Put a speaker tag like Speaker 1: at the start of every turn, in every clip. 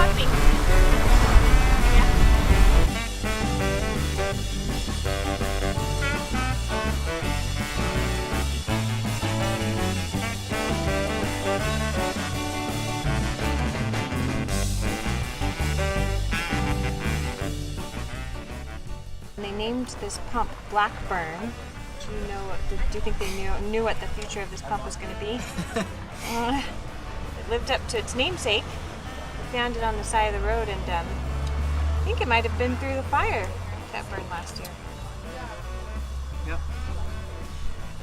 Speaker 1: pumping. They named this pump Blackburn. Do you think they knew what the future of this pump was going to be? It lived up to its namesake. We found it on the side of the road, and I think it might have been through the fire that burned last year.
Speaker 2: Yep.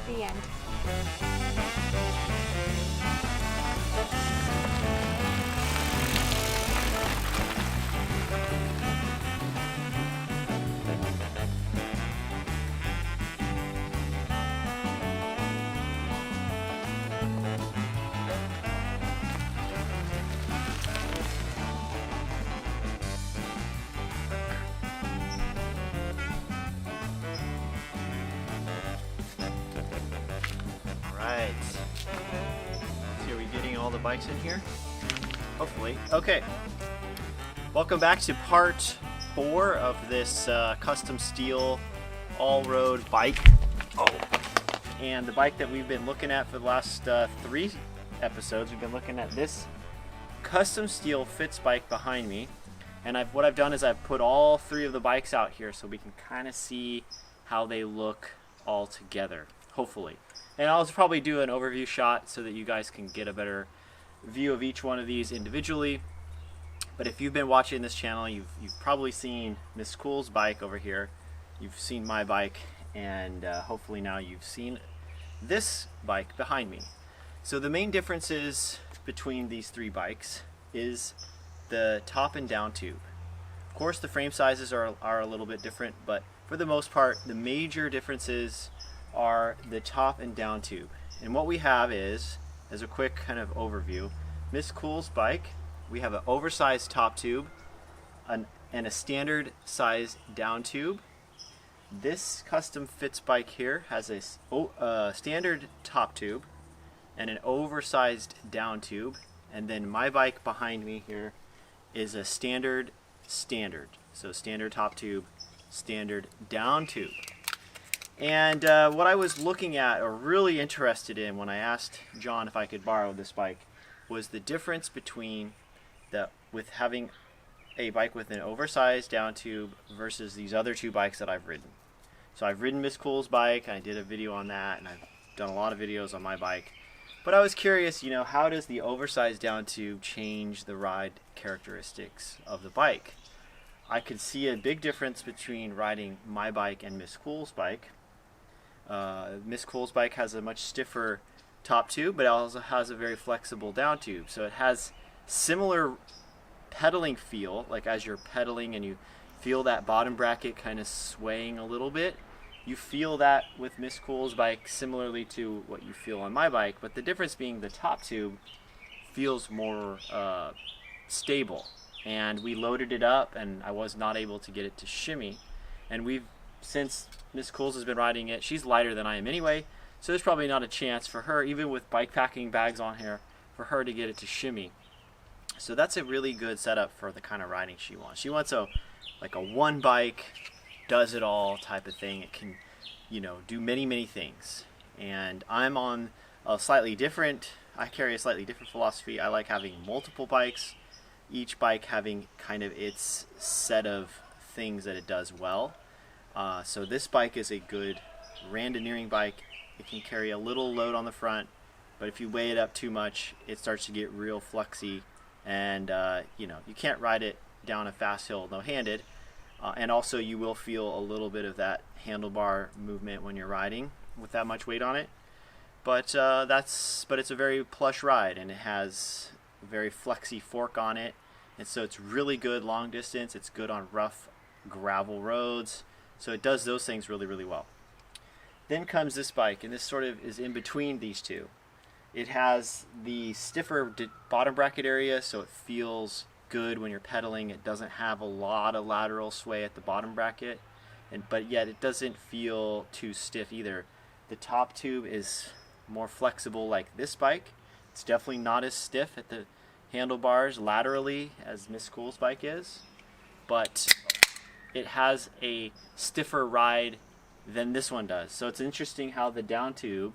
Speaker 1: The end.
Speaker 2: Right. So are we getting all the bikes in here? Hopefully. Okay. Welcome back to part 4 of this custom steel all-road bike. Oh. And the bike that we've been looking at for the last 3 episodes, we've been looking at this custom steel Fitz bike behind me. And what I've done is I've put all 3 of the bikes out here so we can kind of see how they look all together, hopefully. And I'll probably do an overview shot so that you guys can get a better view of each one of these individually. But if you've been watching this channel, you've probably seen Miss Cool's bike over here. You've seen my bike, and hopefully now you've seen this bike behind me. So the main differences between these 3 bikes is the top and down tube. Of course, the frame sizes are a little bit different, but for the most part, the major differences are the top and down tube. And what we have is, as a quick kind of overview, Miss Cool's bike, we have an oversized top tube and a standard size down tube. This custom Fitz bike here has a standard top tube and an oversized down tube, and then my bike behind me here is a standard. So standard top tube, standard down tube. And what I was looking at or really interested in when I asked John if I could borrow this bike was the difference between with having a bike with an oversized down tube versus these other 2 bikes that I've ridden. So I've ridden Miss Cool's bike, and I did a video on that, and I've done a lot of videos on my bike. But I was curious, how does the oversized down tube change the ride characteristics of the bike? I could see a big difference between riding my bike and Miss Cool's bike. Miss Cool's bike has a much stiffer top tube, but it also has a very flexible down tube. So it has similar pedaling feel, like as you're pedaling and you feel that bottom bracket kind of swaying a little bit. You feel that with Miss Cool's bike similarly to what you feel on my bike, but the difference being the top tube feels more stable. And we loaded it up, and I was not able to get it to shimmy. And since Miss Cool's has been riding it, she's lighter than I am anyway, so there's probably not a chance for her, even with bike packing bags on here, for her to get it to shimmy. So that's a really good setup for the kind of riding she wants. She wants a one bike, does it all type of thing. It can, do many things. And I'm on I carry a slightly different philosophy. I like having multiple bikes, each bike having kind of its set of things that it does well. So this bike is a good randoneering bike. It can carry a little load on the front, but if you weigh it up too much, it starts to get real flexy, and you can't ride it down a fast hill no-handed. And also you will feel a little bit of that handlebar movement when you're riding with that much weight on it. But it's a very plush ride, and it has a very flexy fork on it, and so it's really good long distance. It's good on rough gravel roads. So it does those things really, really well. Then comes this bike, and this sort of is in between these 2. It has the stiffer bottom bracket area, so it feels good when you're pedaling. It doesn't have a lot of lateral sway at the bottom bracket, but yet it doesn't feel too stiff either. The top tube is more flexible like this bike. It's definitely not as stiff at the handlebars laterally as Miss Cool's bike is, but it has a stiffer ride than this one does. So it's interesting how the down tube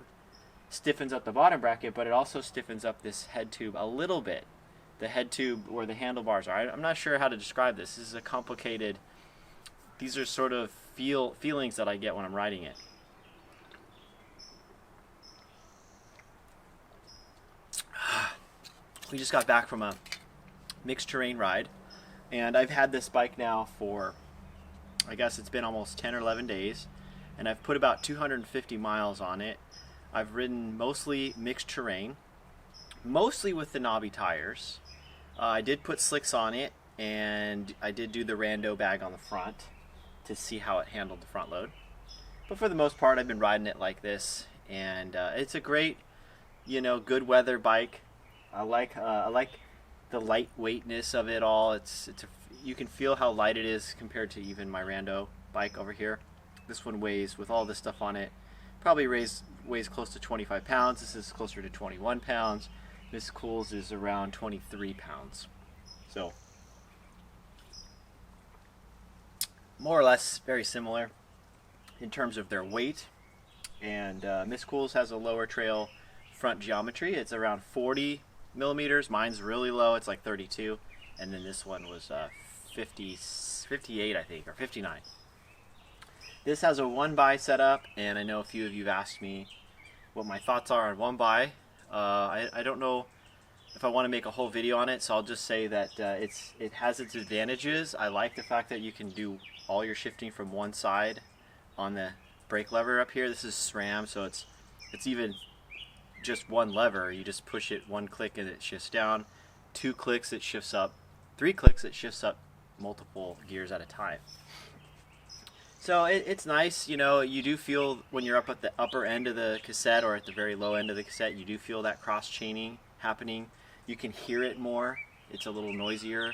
Speaker 2: stiffens up the bottom bracket, but it also stiffens up this head tube a little bit. The head tube where the handlebars are. I'm not sure how to describe this. This is a complicated, these are sort of feelings that I get when I'm riding it. We just got back from a mixed terrain ride, and I've had this bike now for, I guess it's been almost 10 or 11 days, and I've put about 250 miles on it. I've ridden mostly mixed terrain, mostly with the knobby tires. I did put slicks on it, and I did do the rando bag on the front to see how it handled the front load. But for the most part, I've been riding it like this, and it's a great, good weather bike. I like the lightweightness of it all. You can feel how light it is compared to even my rando bike over here. This one weighs, with all this stuff on it, probably weighs close to 25 pounds. This is closer to 21 pounds. Miss Cool's is around 23 pounds. So, more or less very similar in terms of their weight. And Miss Cool's has a lower trail front geometry. It's around 40 millimeters. Mine's really low. It's like 32. And then this one was 58, I think, or 59. This has a 1x setup, and I know a few of you have asked me what my thoughts are on 1x. I don't know if I want to make a whole video on it, so I'll just say that it has its advantages. I like the fact that you can do all your shifting from one side on the brake lever up here. This is SRAM, so it's even just one lever. You just push it one click and it shifts down. 2 clicks it shifts up. 3 clicks it shifts up multiple gears at a time. So it's nice, you do feel when you're up at the upper end of the cassette or at the very low end of the cassette, you do feel that cross chaining happening. You can hear it more. It's a little noisier,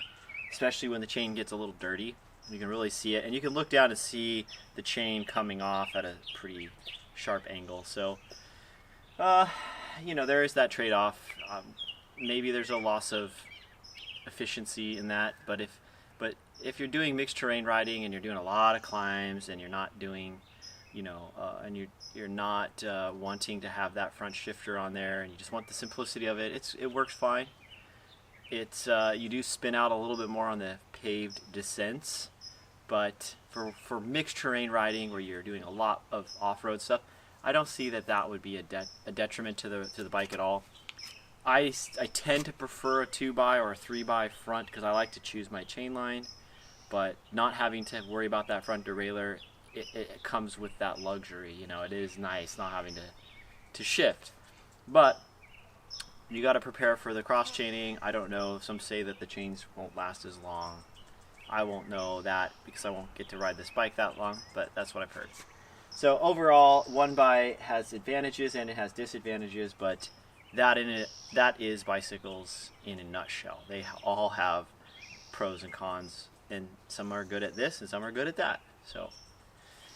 Speaker 2: especially when the chain gets a little dirty. You can really see it, and you can look down and see the chain coming off at a pretty sharp angle. So, there is that trade-off. Maybe there's a loss of efficiency in that, but if you're doing mixed terrain riding and you're doing a lot of climbs and you're not doing, and you're not wanting to have that front shifter on there and you just want the simplicity of it, it works fine. You do spin out a little bit more on the paved descents, but for mixed terrain riding where you're doing a lot of off-road stuff, I don't see that would be a detriment to the bike at all. I tend to prefer a 2x or a 3x front because I like to choose my chain line, but not having to worry about that front derailleur, it comes with that luxury. It is nice not having to shift. But you got to prepare for the cross chaining. I don't know. Some say that the chains won't last as long. I won't know that because I won't get to ride this bike that long, but that's what I've heard. So overall, 1x has advantages and it has disadvantages, but that is bicycles in a nutshell. They all have pros and cons, and some are good at this and some are good at that. So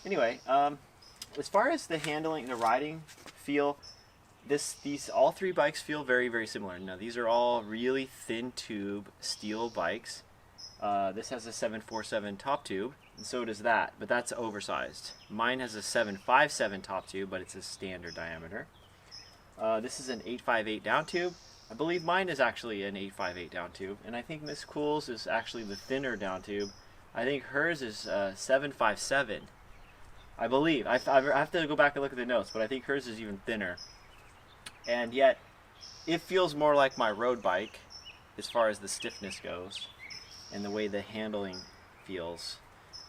Speaker 2: anyway, as far as the handling, the riding feel, these all 3 bikes feel very, very similar. Now these are all really thin tube steel bikes. This has a 747 top tube, and so does that, but that's oversized. Mine has a 757 top tube, but it's a standard diameter. This is an 858 down tube. I believe mine is actually an 858 down tube, and I think Miss Cool's is actually the thinner down tube. I think hers is 757. I believe. I have to go back and look at the notes, but I think hers is even thinner. And yet, it feels more like my road bike as far as the stiffness goes and the way the handling feels.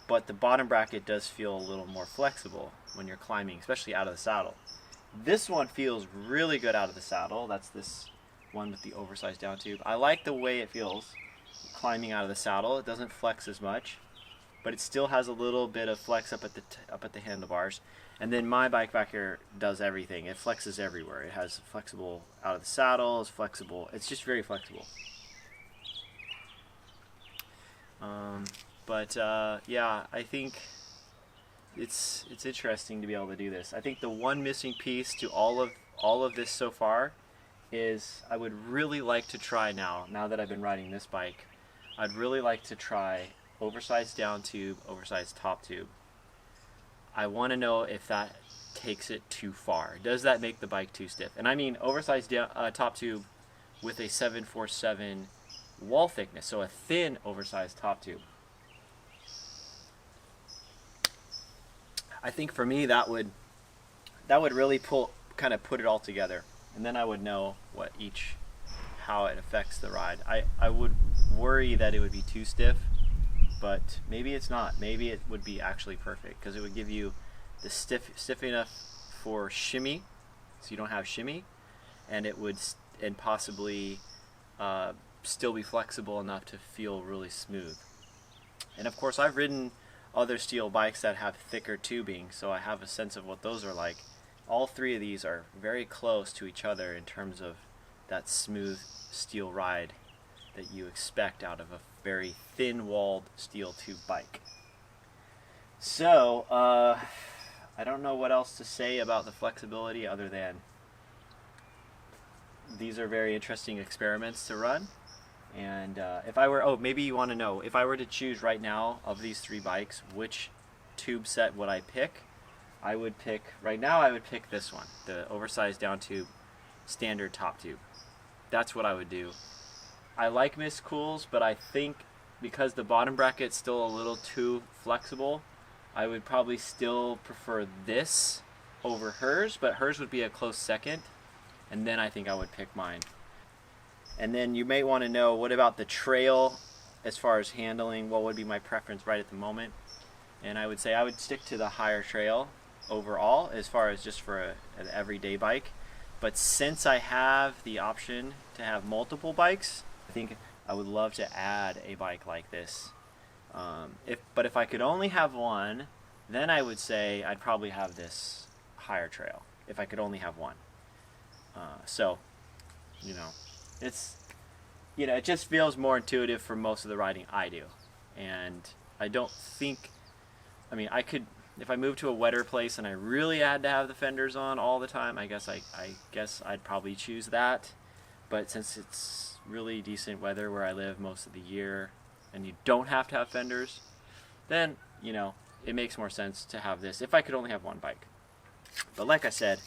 Speaker 2: But the bottom bracket does feel a little more flexible when you're climbing, especially out of the saddle. This one feels really good out of the saddle. That's this one with the oversized down tube. I like the way it feels climbing out of the saddle. It doesn't flex as much, but it still has a little bit of flex up at the handlebars. And then my bike back here does everything. It flexes everywhere. It has flexible out of the saddle. It's flexible. It's just very flexible. Yeah, I think it's interesting to be able to do this. I think the one missing piece to all of this so far is I would really like to try now that I've been riding this bike, I'd really like to try oversized down tube, oversized top tube. I want to know if that takes it too far. Does that make the bike too stiff? And I mean oversized top tube with a 747 wall thickness, so a thin oversized top tube. I think for me that would really kind of put it all together, and then I would know how it affects the ride. I would worry that it would be too stiff, but maybe it's not. Maybe it would be actually perfect, because it would give you the stiff enough for shimmy, so you don't have shimmy, and it would possibly still be flexible enough to feel really smooth. And of course, I've ridden other steel bikes that have thicker tubing, so I have a sense of what those are like. All three of these are very close to each other in terms of that smooth steel ride that you expect out of a very thin-walled steel tube bike. So, I don't know what else to say about the flexibility other than these are very interesting experiments to run. And if I were, maybe you want to know, if I were to choose right now of these three bikes, which tube set would I pick? I would pick this one, the oversized down tube, standard top tube. That's what I would do. I like Miss Cool's, but I think because the bottom bracket's still a little too flexible, I would probably still prefer this over hers, but hers would be a close second, and then I think I would pick mine. And then you may want to know, what about the trail as far as handling? What would be my preference right at the moment? And I would say I would stick to the higher trail overall as far as just for an everyday bike. But since I have the option to have multiple bikes, I think I would love to add a bike like this. But if I could only have one, then I would say I'd probably have this higher trail if I could only have one. So, it just feels more intuitive for most of the riding I do. And I don't think, I could, if I moved to a wetter place and I really had to have the fenders on all the time, I guess I'd probably choose that. But since it's really decent weather where I live most of the year and you don't have to have fenders, then, it makes more sense to have this if I could only have one bike. But like I said,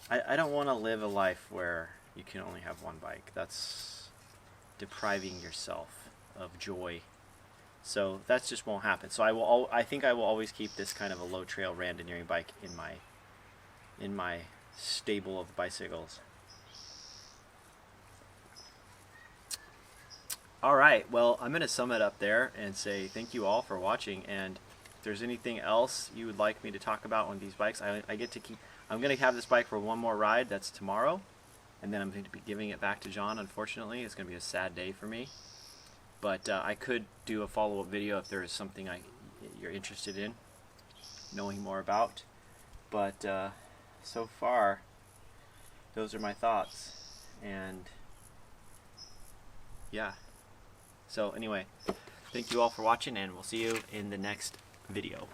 Speaker 2: I don't want to live a life where you can only have one bike. That's depriving yourself of joy. So that just won't happen. So I think I will always keep this kind of a low trail randoneering bike in my stable of bicycles. Alright, well, I'm going to sum it up there and say thank you all for watching, and if there's anything else you would like me to talk about on these bikes, I'm going to have this bike for one more ride. That's tomorrow, and then I'm going to be giving it back to John. Unfortunately, it's going to be a sad day for me, but I could do a follow-up video if there is something you're interested in knowing more about. But so far, those are my thoughts, and yeah. So anyway, thank you all for watching, and we'll see you in the next video.